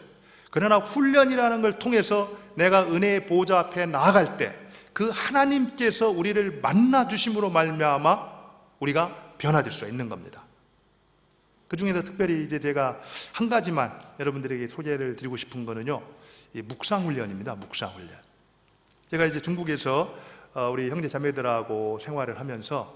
그러나 훈련이라는 걸 통해서 내가 은혜의 보좌 앞에 나아갈 때 그 하나님께서 우리를 만나 주심으로 말미암아 우리가 변화될 수 있는 겁니다. 그 중에서 특별히 이제 제가 한 가지만 여러분들에게 소개를 드리고 싶은 거는요, 이 묵상훈련입니다. 묵상훈련. 제가 이제 중국에서 우리 형제 자매들하고 생활을 하면서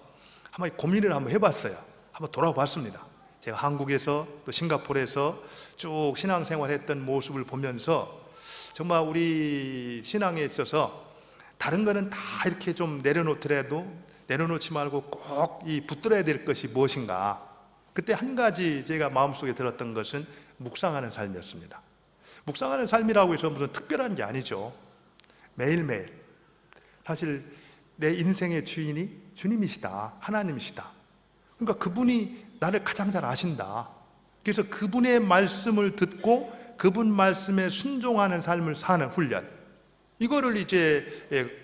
한번 고민을 한번 해봤어요. 한번 돌아봤습니다. 제가 한국에서 또 싱가포르에서 쭉 신앙생활 했던 모습을 보면서 정말 우리 신앙에 있어서 다른 거는 다 이렇게 좀 내려놓더라도 내려놓지 말고 꼭 이 붙들어야 될 것이 무엇인가. 그때 한 가지 제가 마음속에 들었던 것은 묵상하는 삶이었습니다. 묵상하는 삶이라고 해서 무슨 특별한 게 아니죠. 매일매일 사실 내 인생의 주인이 주님이시다, 하나님이시다. 그러니까 그분이 나를 가장 잘 아신다. 그래서 그분의 말씀을 듣고 그분 말씀에 순종하는 삶을 사는 훈련, 이거를 이제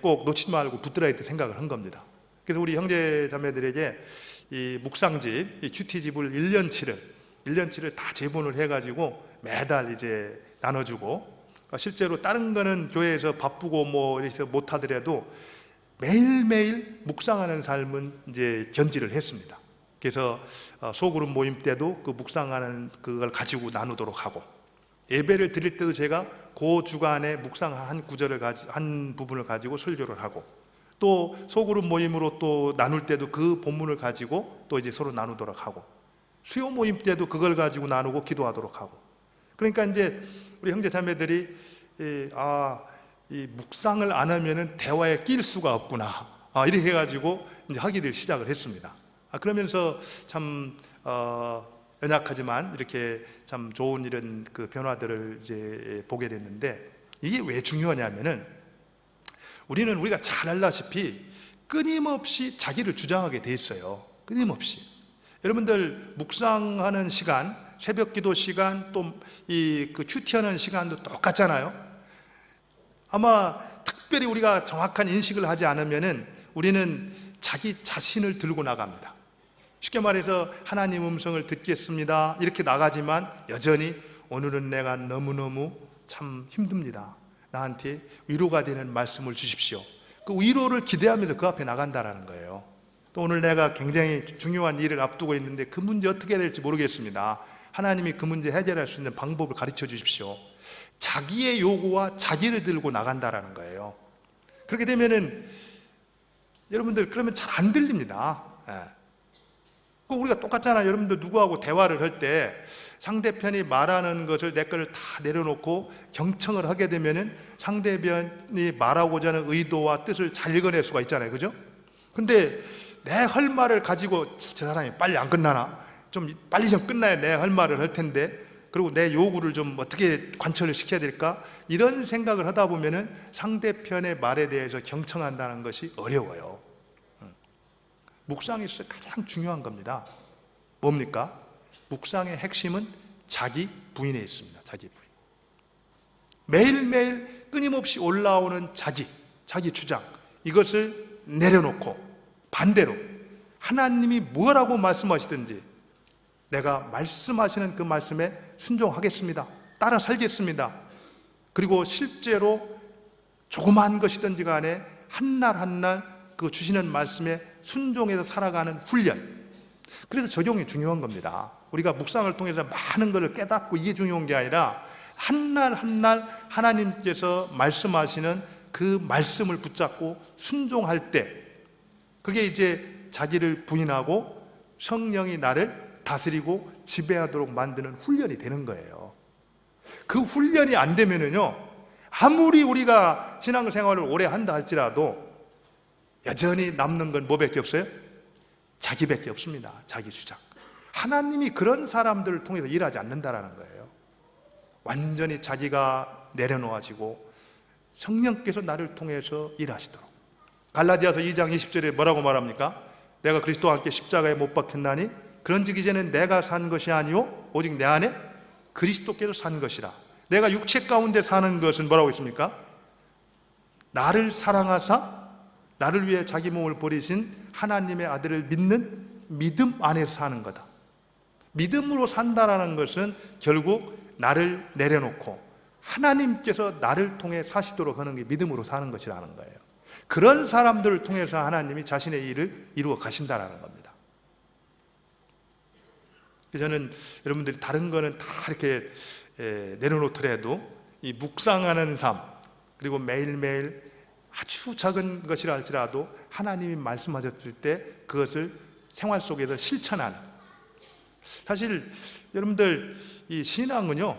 꼭 놓치지 말고 붙들어야 될 생각을 한 겁니다. 그래서 우리 형제 자매들에게 이 묵상집, 이 큐티집을 1년치를 다 제본을 해가지고 매달 이제 나눠주고, 실제로 다른 거는 교회에서 바쁘고 뭐 이래서 못하더라도 매일매일 묵상하는 삶은 이제 견지를 했습니다. 그래서 소그룹 모임 때도 그 묵상하는 그걸 가지고 나누도록 하고, 예배를 드릴 때도 제가 그 주간에 묵상 한 부분을 가지고 설교를 하고, 또 소그룹 모임으로 또 나눌 때도 그 본문을 가지고 또 이제 서로 나누도록 하고, 수요 모임 때도 그걸 가지고 나누고 기도하도록 하고. 그러니까 이제 우리 형제 자매들이 이 묵상을 안 하면은 대화에 낄 수가 없구나, 이렇게 해가지고 이제 하기를 시작을 했습니다. 그러면서 참 연약하지만 이렇게 참 좋은 이런 그 변화들을 이제 보게 됐는데, 이게 왜 중요하냐면은 우리가 잘 알다시피 끊임없이 자기를 주장하게 돼 있어요. 끊임없이. 여러분들 묵상하는 시간, 새벽 기도 시간, 또 그 큐티하는 시간도 똑같잖아요. 아마 특별히 우리가 정확한 인식을 하지 않으면은 우리는 자기 자신을 들고 나갑니다. 쉽게 말해서 하나님 음성을 듣겠습니다, 이렇게 나가지만 여전히 오늘은 내가 너무너무 참 힘듭니다, 나한테 위로가 되는 말씀을 주십시오. 그 위로를 기대하면서 그 앞에 나간다라는 거예요. 또 오늘 내가 굉장히 중요한 일을 앞두고 있는데 그 문제 어떻게 해야 될지 모르겠습니다, 하나님이 그 문제 해결할 수 있는 방법을 가르쳐 주십시오. 자기의 요구와 자기를 들고 나간다라는 거예요. 그렇게 되면은 여러분들 그러면 잘 안 들립니다. 우리가 똑같잖아요. 여러분들 누구하고 대화를 할 때 상대편이 말하는 것을 내 거를 다 내려놓고 경청을 하게 되면은 상대편이 말하고자 하는 의도와 뜻을 잘 읽어낼 수가 있잖아요. 그죠? 근데 내 할 말을 가지고 저 사람이 빨리 안 끝나나? 좀 빨리 좀 끝나야 내 할 말을 할 텐데, 그리고 내 요구를 좀 어떻게 관철을 시켜야 될까? 이런 생각을 하다 보면은 상대편의 말에 대해서 경청한다는 것이 어려워요. 묵상에 있어서 가장 중요한 겁니다. 뭡니까? 묵상의 핵심은 자기 부인에 있습니다. 자기 부인. 매일매일 끊임없이 올라오는 자기 주장, 이것을 내려놓고 반대로 하나님이 뭐라고 말씀하시든지 내가 말씀하시는 그 말씀에 순종하겠습니다, 따라 살겠습니다. 그리고 실제로 조그마한 것이든지 간에 한 날 한 날 그 주시는 말씀에 순종해서 살아가는 훈련. 그래서 적용이 중요한 겁니다. 우리가 묵상을 통해서 많은 것을 깨닫고 이게 중요한 게 아니라 한 날 한 날 하나님께서 말씀하시는 그 말씀을 붙잡고 순종할 때, 그게 이제 자기를 부인하고 성령이 나를 다스리고 지배하도록 만드는 훈련이 되는 거예요. 그 훈련이 안 되면은요, 아무리 우리가 신앙생활을 오래 한다 할지라도 여전히 남는 건 뭐밖에 없어요? 자기밖에 없습니다. 자기 주장. 하나님이 그런 사람들을 통해서 일하지 않는다라는 거예요. 완전히 자기가 내려놓아지고 성령께서 나를 통해서 일하시도록. 갈라디아서 2장 20절에 뭐라고 말합니까? 내가 그리스도와 함께 십자가에 못 박혔나니 그런즉 이제는 내가 산 것이 아니요 오직 내 안에 그리스도께서 산 것이라. 내가 육체 가운데 사는 것은 뭐라고 있습니까? 나를 사랑하사 나를 위해 자기 몸을 버리신 하나님의 아들을 믿는 믿음 안에서 사는 거다. 믿음으로 산다라는 것은 결국 나를 내려놓고 하나님께서 나를 통해 사시도록 하는 게 믿음으로 사는 것이라는 거예요. 그런 사람들을 통해서 하나님이 자신의 일을 이루어 가신다라는 겁니다. 저는 여러분들이 다른 거는 다 이렇게 내려놓더라도 이 묵상하는 삶, 그리고 매일매일 아주 작은 것이라 할지라도 하나님이 말씀하셨을 때 그것을 생활 속에서 실천하는. 사실 여러분들 이 신앙은요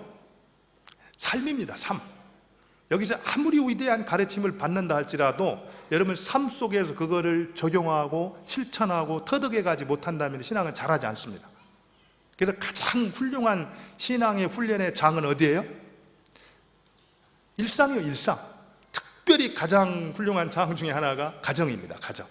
삶입니다. 삶. 여기서 아무리 위대한 가르침을 받는다 할지라도 여러분 삶 속에서 그거를 적용하고 실천하고 터득해 가지 못한다면 신앙은 자라지 않습니다. 그래서 가장 훌륭한 신앙의 훈련의 장은 어디예요? 일상이요. 일상. 특별히 가장 훌륭한 장 중에 하나가 가정입니다. 가정.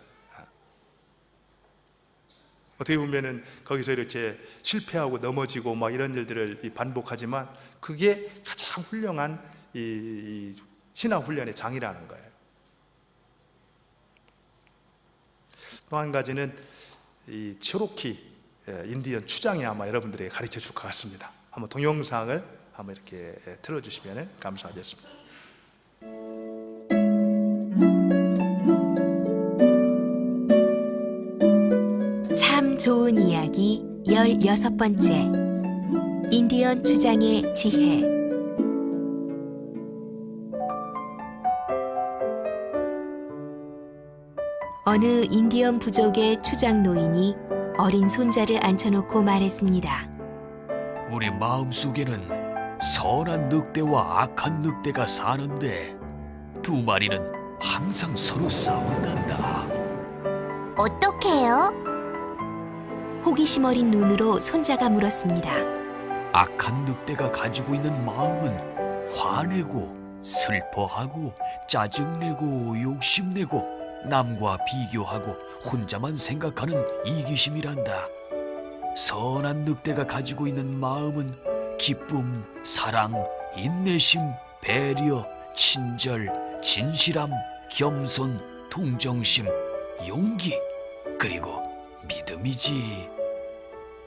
어떻게 보면은 거기서 이렇게 실패하고 넘어지고 막 이런 일들을 반복하지만 그게 가장 훌륭한 이 신앙 훈련의 장이라는 거예요. 또 한 가지는 이 체로키 인디언 추장이 아마 여러분들에게 가르쳐 줄 것 같습니다. 한번 동영상을 한번 이렇게 틀어주시면 감사하겠습니다. 참 좋은 이야기 16번째. 인디언 추장의 지혜. 어느 인디언 부족의 추장 노인이 어린 손자를 앉혀놓고 말했습니다. 우리 마음속에는 선한 늑대와 악한 늑대가 사는데 두 마리는 항상 서로 싸운단다. 어떻게요? 호기심 어린 눈으로 손자가 물었습니다. 악한 늑대가 가지고 있는 마음은 화내고 슬퍼하고 짜증내고 욕심내고 남과 비교하고 혼자만 생각하는 이기심이란다. 선한 늑대가 가지고 있는 마음은 기쁨, 사랑, 인내심, 배려, 친절, 진실함, 겸손, 동정심, 용기, 그리고 믿음이지.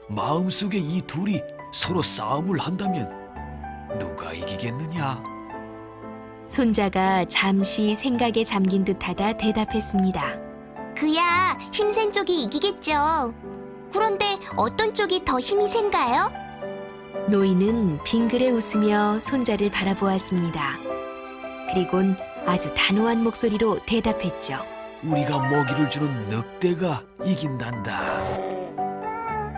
마음속에 이 둘이 서로 싸움을 한다면 누가 이기겠느냐? 손자가 잠시 생각에 잠긴 듯하다 대답했습니다. 그야 힘센 쪽이 이기겠죠. 그런데 어떤 쪽이 더 힘이 센가요? 노인은 빙그레 웃으며 손자를 바라보았습니다. 그리곤 아주 단호한 목소리로 대답했죠. 우리가 먹이를 주는 늑대가 이긴단다.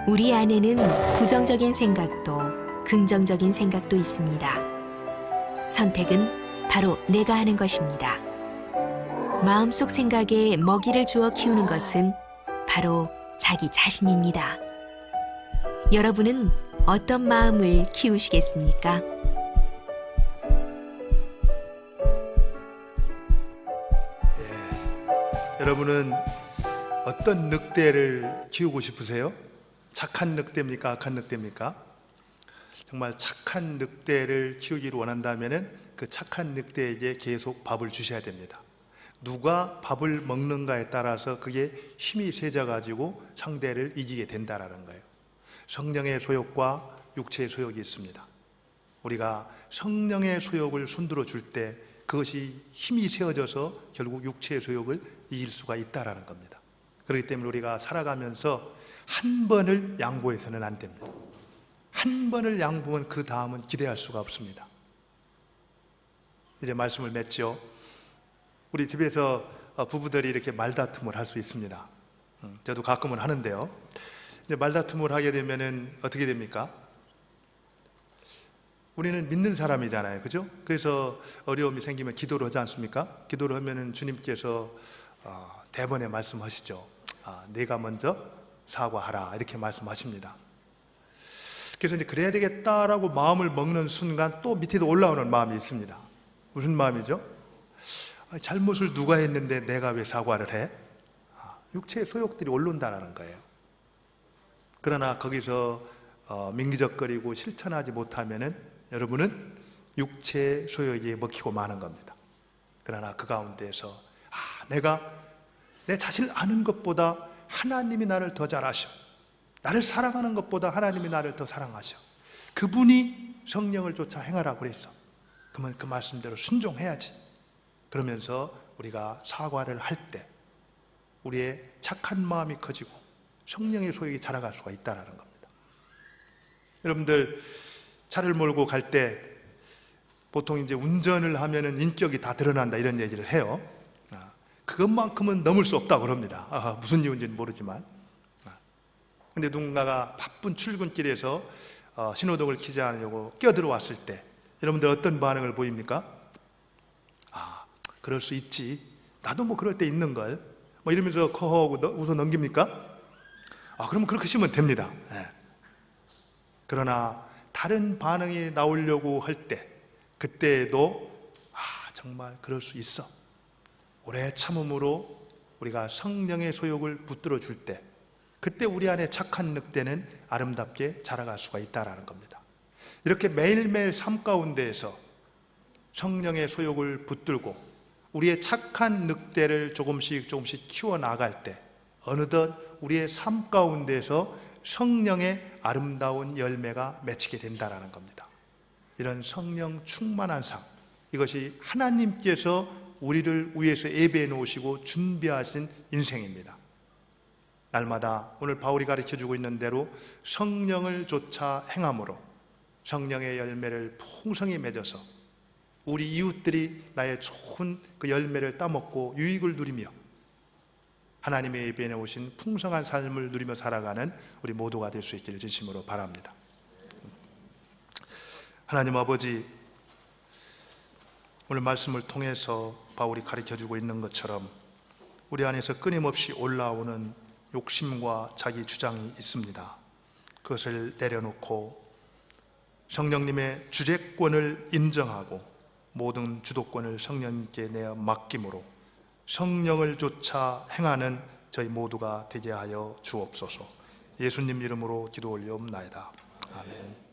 우리 안에는 부정적인 생각도 긍정적인 생각도 있습니다. 선택은 바로 내가 하는 것입니다. 마음속 생각에 먹이를 주어 키우는 것은 바로 자기 자신입니다. 여러분은 어떤 마음을 키우시겠습니까? 여러분은 어떤 늑대를 키우고 싶으세요? 착한 늑대입니까? 악한 늑대입니까? 정말 착한 늑대를 키우기를 원한다면 그 착한 늑대에게 계속 밥을 주셔야 됩니다. 누가 밥을 먹는가에 따라서 그게 힘이 세져가지고 상대를 이기게 된다는 거예요. 성령의 소욕과 육체의 소욕이 있습니다. 우리가 성령의 소욕을 손들어 줄 때 그것이 힘이 세워져서 결국 육체의 소욕을 이길 수가 있다라는 겁니다. 그렇기 때문에 우리가 살아가면서 한 번을 양보해서는 안 됩니다. 한 번을 양보하면 그 다음은 기대할 수가 없습니다. 이제 말씀을 맺죠. 우리 집에서 부부들이 이렇게 말다툼을 할 수 있습니다. 저도 가끔은 하는데요. 이제 말다툼을 하게 되면은 어떻게 됩니까? 우리는 믿는 사람이잖아요, 그죠? 그래서 어려움이 생기면 기도를 하지 않습니까? 기도를 하면은 주님께서 대번에 말씀하시죠. 내가 먼저 사과하라, 이렇게 말씀하십니다. 그래서 이제 그래야 되겠다라고 마음을 먹는 순간 또 밑에도 올라오는 마음이 있습니다. 무슨 마음이죠? 잘못을 누가 했는데 내가 왜 사과를 해? 육체의 소욕들이 올라온다는 거예요. 그러나 거기서 민기적거리고 실천하지 못하면은 여러분은 육체의 소욕에 먹히고 마는 겁니다. 그러나 그 가운데에서 내가 내 자신을 아는 것보다 하나님이 나를 더 잘 아셔. 나를 사랑하는 것보다 하나님이 나를 더 사랑하셔. 그분이 성령을 쫓아 행하라고 그랬어. 그러면 그 말씀대로 순종해야지. 그러면서 우리가 사과를 할 때 우리의 착한 마음이 커지고 성령의 소욕이 자라갈 수가 있다는 겁니다. 여러분들 차를 몰고 갈 때 보통 이제 운전을 하면은 인격이 다 드러난다 이런 얘기를 해요. 그것만큼은 넘을 수 없다고 그럽니다. 무슨 이유인지는 모르지만. 근데 누군가가 바쁜 출근길에서 신호등을 켜지 않으려고 끼어들어왔을 때 여러분들 어떤 반응을 보입니까? 그럴 수 있지. 나도 뭐 그럴 때 있는걸. 뭐 이러면서 커하고 웃어 넘깁니까? 그러면 그렇게 하시면 됩니다. 그러나 다른 반응이 나오려고 할 때 그때에도 정말 그럴 수 있어. 오래 참음으로 우리가 성령의 소욕을 붙들어 줄 때 그때 우리 안에 착한 늑대는 아름답게 자라갈 수가 있다는 겁니다. 이렇게 매일매일 삶 가운데에서 성령의 소욕을 붙들고 우리의 착한 늑대를 조금씩 키워나갈 때 어느덧 우리의 삶 가운데에서 성령의 아름다운 열매가 맺히게 된다는 겁니다. 이런 성령 충만한 삶, 이것이 하나님께서 우리를 위해서 예배해 놓으시고 준비하신 인생입니다. 날마다 오늘 바울이 가르쳐주고 있는 대로 성령을 쫓아 행함으로 성령의 열매를 풍성히 맺어서 우리 이웃들이 나의 좋은 그 열매를 따먹고 유익을 누리며 하나님의 예배에 오신 풍성한 삶을 누리며 살아가는 우리 모두가 될 수 있기를 진심으로 바랍니다. 하나님 아버지, 오늘 말씀을 통해서 바울이 가르쳐주고 있는 것처럼 우리 안에서 끊임없이 올라오는 욕심과 자기 주장이 있습니다. 그것을 내려놓고 성령님의 주재권을 인정하고 모든 주도권을 성령님께 내어 맡김으로 성령을 쫓아 행하는 저희 모두가 되게 하여 주옵소서. 예수님 이름으로 기도 올리옵나이다. 아멘.